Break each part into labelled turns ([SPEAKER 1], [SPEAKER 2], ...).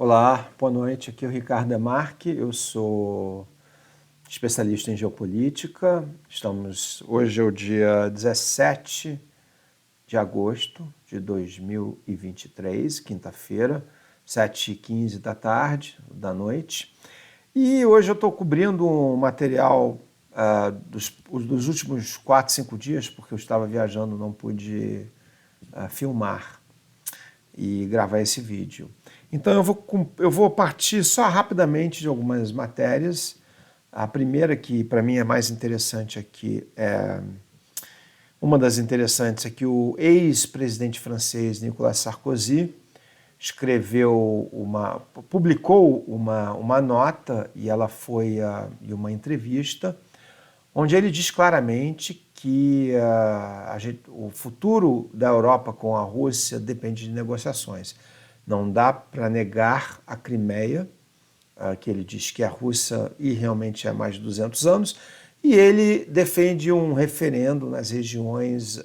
[SPEAKER 1] Olá, boa noite. Aqui é o Ricardo Demarque, eu sou especialista em geopolítica. Hoje é o dia 17 de agosto de 2023, quinta-feira, 7h15 da noite. E hoje eu estou cobrindo um material dos últimos 4, 5 dias, porque eu estava viajando, não pude filmar e gravar esse vídeo. Então eu vou partir só rapidamente de algumas matérias. A primeira, que para mim é mais interessante aqui, uma das interessantes é que o ex-presidente francês Nicolas Sarkozy publicou uma nota, e ela foi uma entrevista, onde ele diz claramente que o futuro da Europa com a Rússia depende de negociações. Não dá para negar a Crimeia, que ele diz que a Rússia e realmente é há mais de 200 anos, e ele defende um referendo nas regiões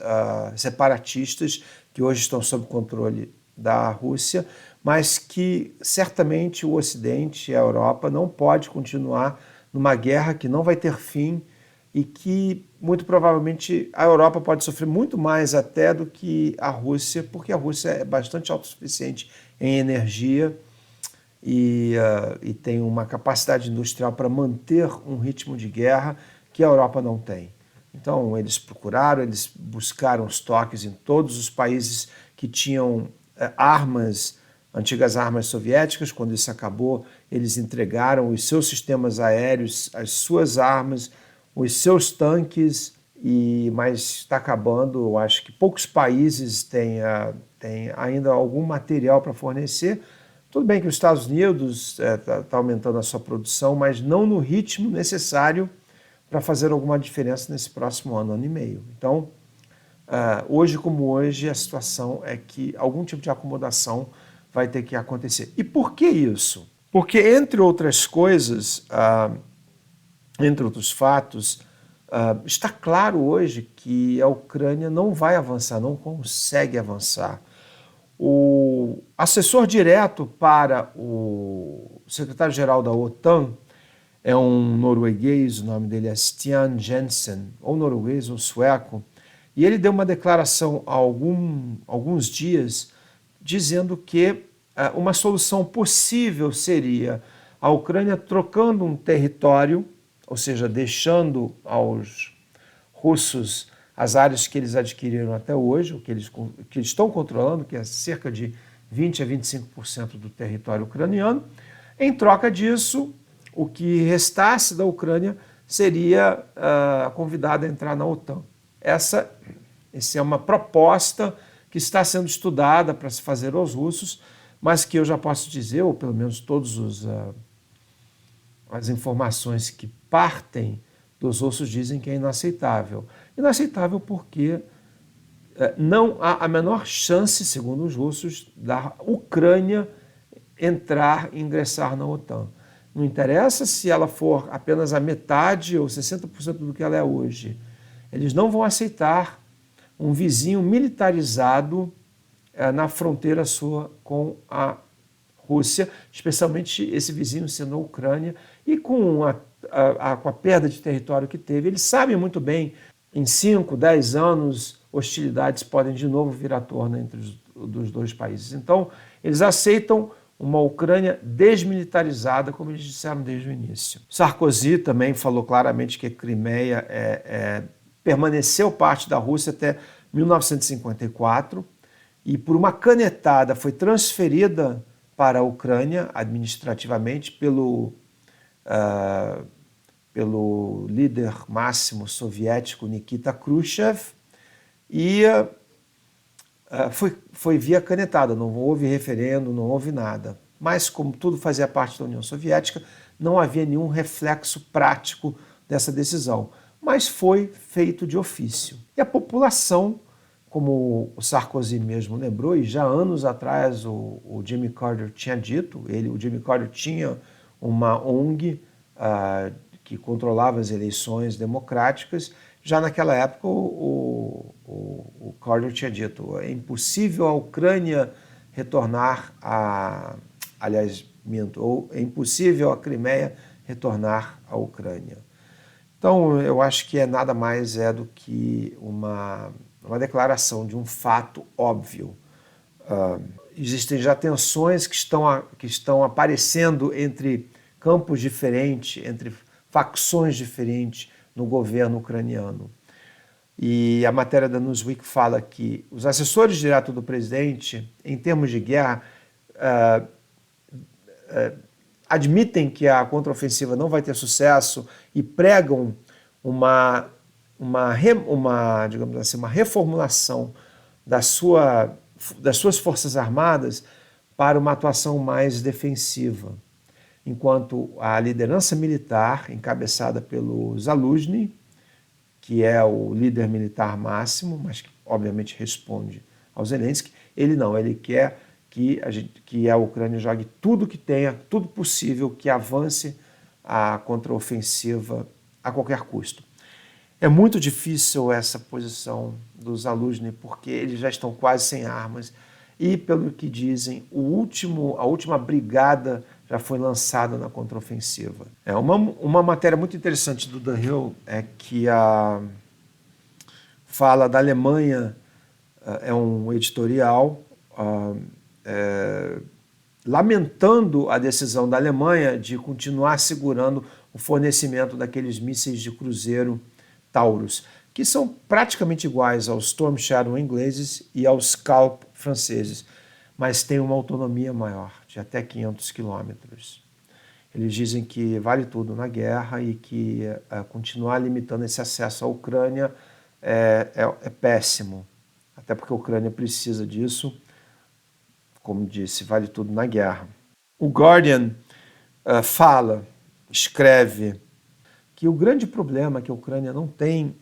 [SPEAKER 1] separatistas que hoje estão sob controle da Rússia, mas que certamente o Ocidente e a Europa não pode continuar numa guerra que não vai ter fim e que muito provavelmente a Europa pode sofrer muito mais até do que a Rússia, porque a Rússia é bastante autossuficiente em energia e tem uma capacidade industrial para manter um ritmo de guerra que a Europa não tem. Então eles buscaram estoques em todos os países que tinham antigas armas soviéticas. Quando isso acabou, eles entregaram os seus sistemas aéreos, as suas armas, os seus tanques, mas está acabando. Eu acho que poucos países têm ainda algum material para fornecer. Tudo bem que os Estados Unidos está aumentando a sua produção, mas não no ritmo necessário para fazer alguma diferença nesse próximo ano e meio. Então, hoje como hoje, a situação é que algum tipo de acomodação vai ter que acontecer. E por que isso? Porque, entre outras coisas, entre outros fatos, está claro hoje que a Ucrânia não vai avançar, não consegue avançar. O assessor direto para o secretário-geral da OTAN é um norueguês, o nome dele é Stian Jensen, ou norueguês ou sueco, e ele deu uma declaração há alguns dias dizendo que uma solução possível seria a Ucrânia trocando um território, ou seja, deixando aos russos as áreas que eles adquiriram até hoje, o que eles estão controlando, que é cerca de 20 a 25% do território ucraniano. Em troca disso, o que restasse da Ucrânia seria convidada a entrar na OTAN. Essa é uma proposta que está sendo estudada para se fazer aos russos, mas que eu já posso dizer, ou pelo menos todas as informações que partem dos russos dizem que é inaceitável. Inaceitável porque não há a menor chance, segundo os russos, da Ucrânia ingressar na OTAN. Não interessa se ela for apenas a metade ou 60% do que ela é hoje. Eles não vão aceitar um vizinho militarizado na fronteira sua com a Rússia, especialmente esse vizinho sendo a Ucrânia, e com a perda de território que teve. Eles sabem muito bem, em 5, 10 anos, hostilidades podem de novo vir à tona entre os dois países. Então, eles aceitam uma Ucrânia desmilitarizada, como eles disseram desde o início. Sarkozy também falou claramente que a Crimeia permaneceu parte da Rússia até 1954 e, por uma canetada, foi transferida para a Ucrânia administrativamente pelo líder máximo soviético Nikita Khrushchev, e foi via canetada, não houve referendo, não houve nada. Mas, como tudo fazia parte da União Soviética, não havia nenhum reflexo prático dessa decisão, mas foi feito de ofício. E a população, como o Sarkozy mesmo lembrou, e já anos atrás o Jimmy Carter tinha dito, o Jimmy Carter tinha uma ONG que controlava as eleições democráticas. Já naquela época o Carter tinha dito: é impossível a Ucrânia retornar aliás, minto, ou é impossível a Crimeia retornar à Ucrânia. Então, eu acho que nada mais do que uma declaração de um fato óbvio. Existem já tensões que estão aparecendo entre campos diferentes, entre facções diferentes no governo ucraniano. E a matéria da Newsweek fala que os assessores diretos do presidente, em termos de guerra, admitem que a contraofensiva não vai ter sucesso e pregam digamos assim, uma reformulação das suas forças armadas para uma atuação mais defensiva, enquanto a liderança militar, encabeçada pelo Zaluzhny, que é o líder militar máximo, mas que obviamente responde ao Zelensky, ele quer que a Ucrânia jogue tudo que tenha, tudo possível, que avance a contraofensiva a qualquer custo. É muito difícil essa posição do Zaluzhny, porque eles já estão quase sem armas e, pelo que dizem, a última brigada já foi lançada na contraofensiva. Uma matéria muito interessante do The Hill é que fala da Alemanha, é um editorial lamentando a decisão da Alemanha de continuar segurando o fornecimento daqueles mísseis de cruzeiro Taurus, que são praticamente iguais aos Storm Shadow ingleses e aos Scalp franceses, mas têm uma autonomia maior, de até 500 quilômetros. Eles dizem que vale tudo na guerra e que continuar limitando esse acesso à Ucrânia é péssimo, até porque a Ucrânia precisa disso, como disse, vale tudo na guerra. O Guardian escreve que o grande problema é que a Ucrânia não tem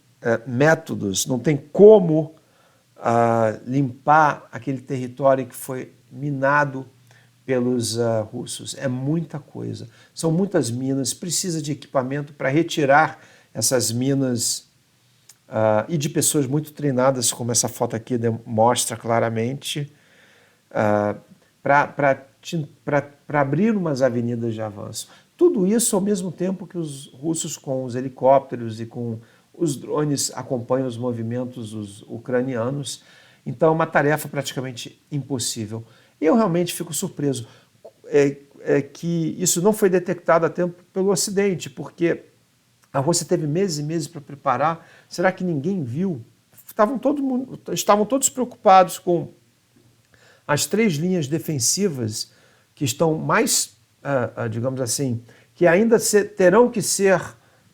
[SPEAKER 1] métodos, não tem como limpar aquele território que foi minado pelos russos. É muita coisa, são muitas minas, precisa de equipamento para retirar essas minas e de pessoas muito treinadas, como essa foto aqui mostra claramente, para abrir umas avenidas de avanço. Tudo isso ao mesmo tempo que os russos, com os helicópteros e com os drones, acompanham os movimentos dos ucranianos. Então é uma tarefa praticamente impossível. Eu realmente fico surpreso que isso não foi detectado a tempo pelo Ocidente, porque a Rússia teve meses e meses para preparar. Será que ninguém viu? Estavam todos preocupados com as 3 linhas defensivas que estão mais, digamos assim, que ainda terão que ser,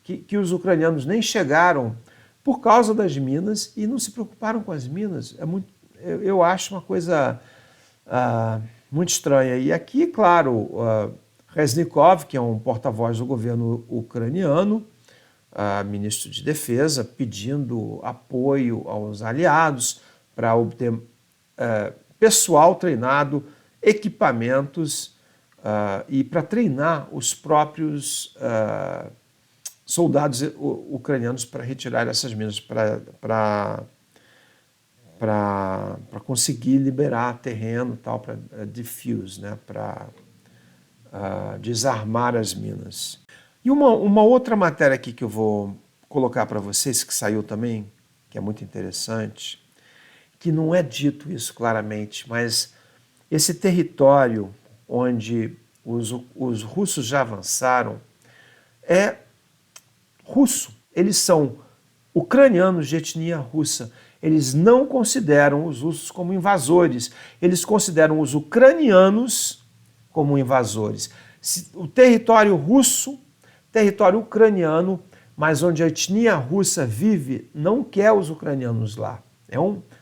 [SPEAKER 1] que os ucranianos nem chegaram por causa das minas e não se preocuparam com as minas. Eu acho uma coisa muito estranha. E aqui, claro, Reznikov, que é um porta-voz do governo ucraniano, ministro de Defesa, pedindo apoio aos aliados para obter pessoal treinado, equipamentos e para treinar os próprios soldados ucranianos para retirar essas minas, para conseguir liberar terreno, tal, para defuse, né, para desarmar as minas. E uma outra matéria aqui que eu vou colocar para vocês, que saiu também, que é muito interessante, que não é dito isso claramente, mas esse território onde os russos já avançaram é russo. Eles são ucranianos de etnia russa. Eles não consideram os russos como invasores. Eles consideram os ucranianos como invasores. O território russo, território ucraniano, mas onde a etnia russa vive, não quer os ucranianos lá.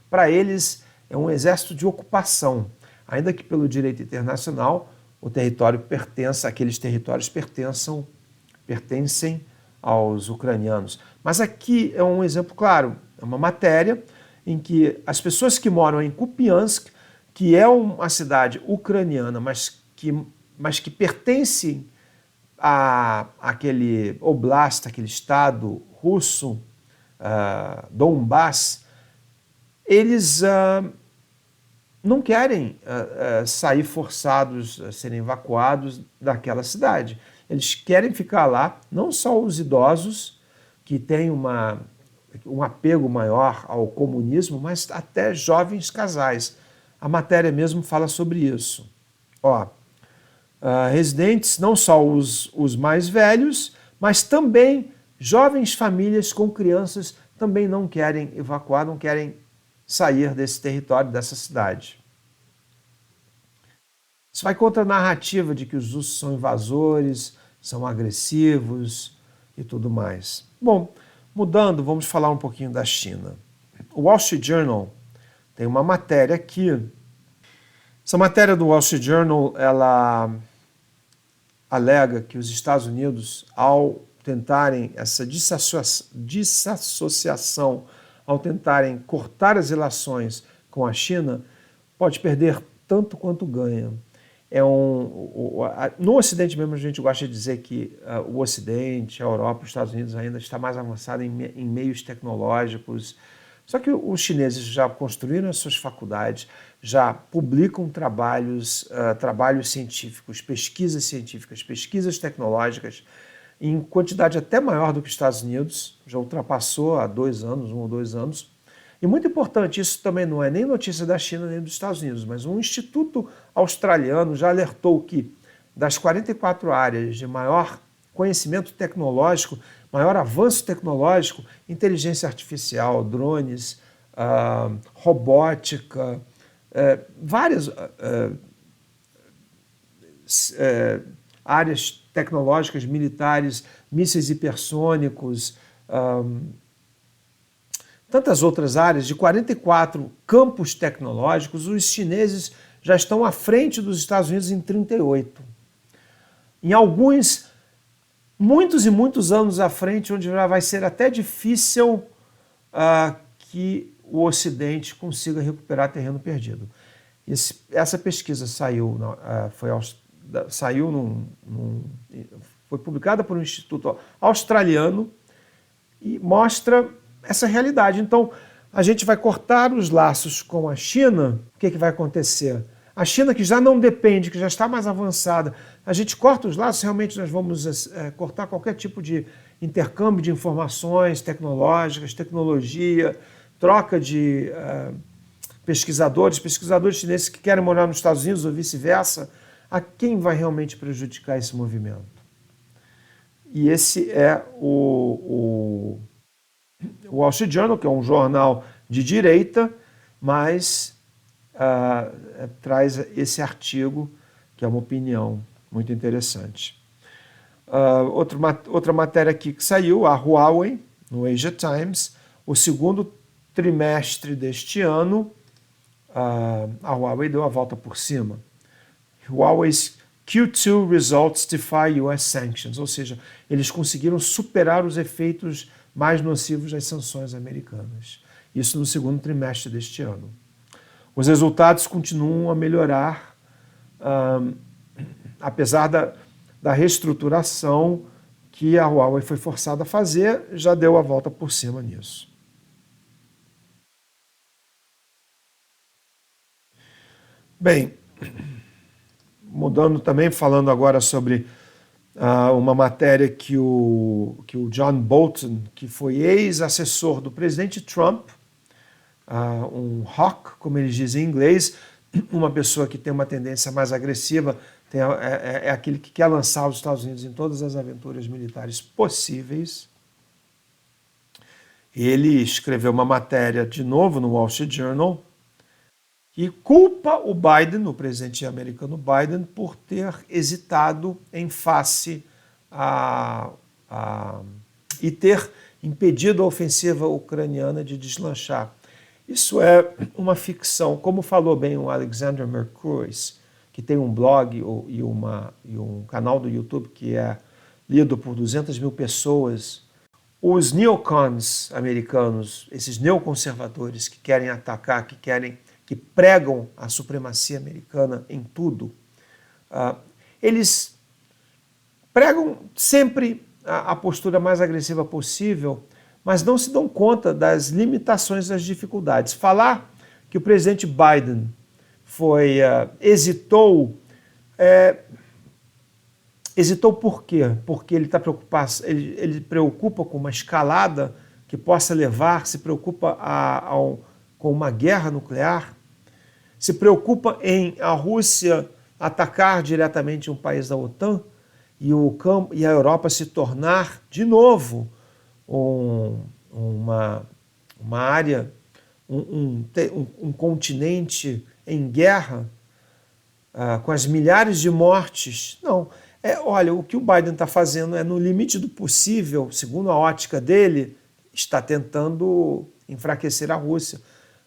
[SPEAKER 1] Para eles, é um exército de ocupação. Ainda que pelo direito internacional, aqueles territórios pertencem aos ucranianos. Mas aqui é um exemplo claro, é uma matéria em que as pessoas que moram em Kupiansk, que é uma cidade ucraniana, mas que pertence àquele oblast, aquele estado russo, Donbass, eles não querem sair forçados a serem evacuados daquela cidade. Eles querem ficar lá, não só os idosos, que têm um apego maior ao comunismo, mas até jovens casais. A matéria mesmo fala sobre isso. Ó, residentes, não só os mais velhos, mas também jovens famílias com crianças também não querem evacuar, não querem sair desse território, dessa cidade. Isso vai contra a narrativa de que os russos são invasores, são agressivos e tudo mais. Bom, mudando, vamos falar um pouquinho da China. O Wall Street Journal tem uma matéria aqui. Essa matéria do Wall Street Journal, ela alega que os Estados Unidos, ao tentarem essa desassociação, ao tentarem cortar as relações com a China, pode perder tanto quanto ganha. No Ocidente mesmo a gente gosta de dizer que o Ocidente, a Europa, os Estados Unidos ainda está mais avançado em meios tecnológicos. Só que os chineses já construíram as suas faculdades, já publicam trabalhos científicos, pesquisas científicas, pesquisas tecnológicas, em quantidade até maior do que os Estados Unidos, já ultrapassou há 2 anos, 1 ou 2 anos. E muito importante, isso também não é nem notícia da China nem dos Estados Unidos, mas um instituto australiano já alertou que das 44 áreas de maior conhecimento tecnológico, maior avanço tecnológico, inteligência artificial, drones, robótica, várias áreas tecnológicas, militares, mísseis hipersônicos, tantas outras áreas, de 44 campos tecnológicos, os chineses já estão à frente dos Estados Unidos em 38. Em alguns, muitos e muitos anos à frente, onde já vai ser até difícil que o Ocidente consiga recuperar terreno perdido. Essa pesquisa foi publicada por um instituto australiano e mostra essa realidade. Então, a gente vai cortar os laços com a China, o que vai acontecer? A China, que já não depende, que já está mais avançada, a gente corta os laços, realmente nós vamos cortar qualquer tipo de intercâmbio de informações tecnológicas, tecnologia, troca de pesquisadores chineses que querem morar nos Estados Unidos ou vice-versa. A quem vai realmente prejudicar esse movimento? E esse é o Wall Street Journal, que é um jornal de direita, mas traz esse artigo, que é uma opinião muito interessante. Outra matéria aqui que saiu, a Huawei, no Asia Times, o segundo trimestre deste ano, a Huawei deu a volta por cima. Huawei's Q2 results defy US sanctions, ou seja, eles conseguiram superar os efeitos mais nocivos das sanções americanas. Isso no segundo trimestre deste ano. Os resultados continuam a melhorar, apesar da reestruturação que a Huawei foi forçada a fazer, já deu a volta por cima nisso. Bem, mudando também, falando agora sobre uma matéria que o John Bolton, que foi ex-assessor do presidente Trump, um hawk, como eles dizem em inglês, uma pessoa que tem uma tendência mais agressiva, é aquele que quer lançar os Estados Unidos em todas as aventuras militares possíveis. Ele escreveu uma matéria, de novo, no Wall Street Journal, que culpa o Biden, o presidente americano Biden, por ter hesitado em face e ter impedido a ofensiva ucraniana de deslanchar. Isso é uma ficção, como falou bem o Alexander Mercouris, que tem um blog e um canal do YouTube que é lido por 200 mil pessoas. Os neocons americanos, esses neoconservadores que querem atacar, que pregam a supremacia americana em tudo, eles pregam sempre a postura mais agressiva possível, mas não se dão conta das limitações, das dificuldades. Falar que o presidente Biden hesitou. Hesitou por quê? Porque ele está preocupado, ele preocupa com uma escalada que possa levar, se preocupa com uma guerra nuclear, se preocupa em a Rússia atacar diretamente um país da OTAN e a Europa se tornar de novo uma área, um continente em guerra, com as milhares de mortes. Não. Olha, o que o Biden está fazendo no limite do possível, segundo a ótica dele, está tentando enfraquecer a Rússia,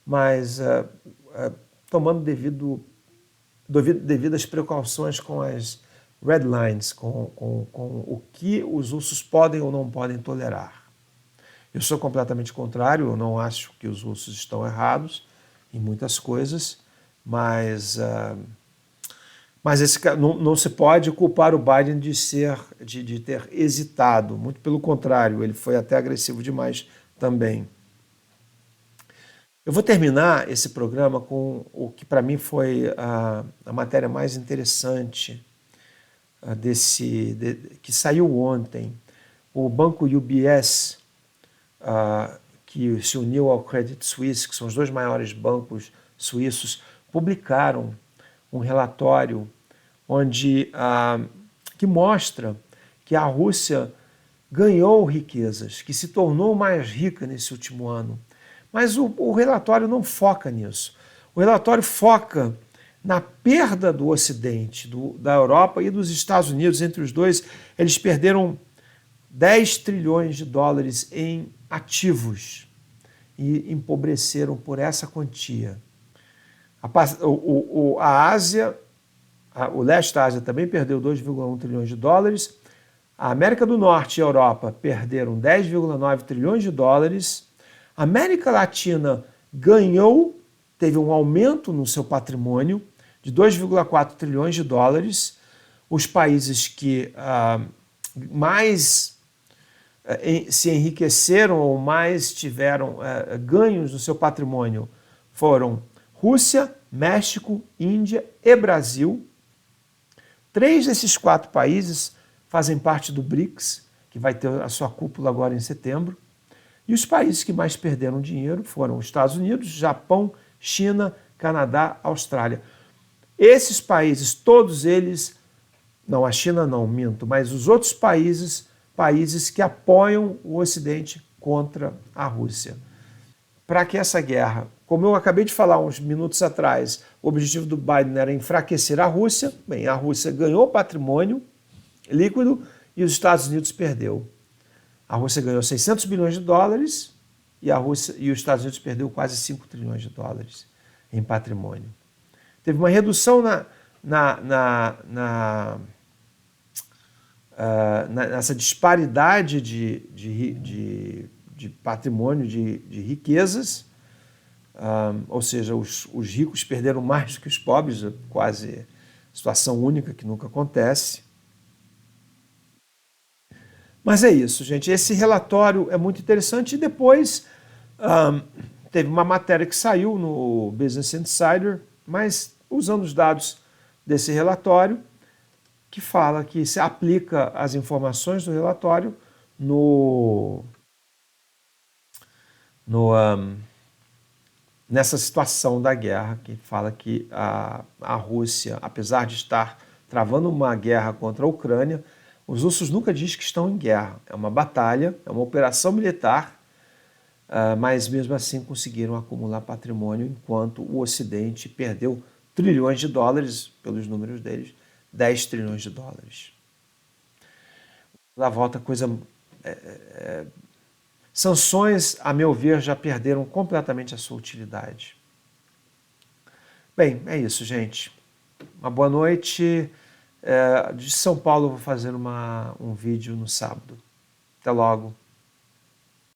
[SPEAKER 1] mas tomando devidas precauções com as red lines, com o que os russos podem ou não podem tolerar. Eu sou completamente contrário, eu não acho que os russos estão errados em muitas coisas, mas não se pode culpar o Biden de ter hesitado, muito pelo contrário, ele foi até agressivo demais também. Eu vou terminar esse programa com o que para mim foi a matéria mais interessante que saiu ontem. O banco UBS, que se uniu ao Credit Suisse, que são os dois maiores bancos suíços, publicaram um relatório que mostra que a Rússia ganhou riquezas, que se tornou mais rica nesse último ano. Mas o relatório não foca nisso. O relatório foca na perda do Ocidente, da Europa e dos Estados Unidos. Entre os dois, eles perderam 10 trilhões de dólares em ativos e empobreceram por essa quantia. A Ásia, o leste da Ásia também perdeu 2,1 trilhões de dólares. A América do Norte e a Europa perderam 10,9 trilhões de dólares. A América Latina teve um aumento no seu patrimônio de 2,4 trilhões de dólares. Os países que mais se enriqueceram ou mais tiveram ganhos no seu patrimônio foram Rússia, México, Índia e Brasil. 3 desses 4 países fazem parte do BRICS, que vai ter a sua cúpula agora em setembro. E os países que mais perderam dinheiro foram os Estados Unidos, Japão, China, Canadá, Austrália. Esses países, todos eles, não, a China não, minto, mas os outros países que apoiam o Ocidente contra a Rússia. Para que essa guerra, como eu acabei de falar uns minutos atrás, o objetivo do Biden era enfraquecer a Rússia. Bem, a Rússia ganhou patrimônio líquido e os Estados Unidos perdeu. A Rússia ganhou 600 bilhões de dólares e os Estados Unidos perdeu quase 5 trilhões de dólares em patrimônio. Teve uma redução nessa disparidade de patrimônio, de riquezas, ou seja, os ricos perderam mais do que os pobres, quase situação única que nunca acontece. Mas é isso, gente. Esse relatório é muito interessante. E depois teve uma matéria que saiu no Business Insider, mas usando os dados desse relatório, que fala que se aplica as informações do relatório nessa situação da guerra, que fala que a Rússia, apesar de estar travando uma guerra contra a Ucrânia, os russos nunca dizem que estão em guerra. É uma batalha, é uma operação militar, mas mesmo assim conseguiram acumular patrimônio, enquanto o Ocidente perdeu trilhões de dólares, pelos números deles, 10 trilhões de dólares. Da volta, sanções, a meu ver, já perderam completamente a sua utilidade. Bem, é isso, gente. Uma boa noite. De São Paulo eu vou fazer um vídeo no sábado. Até logo.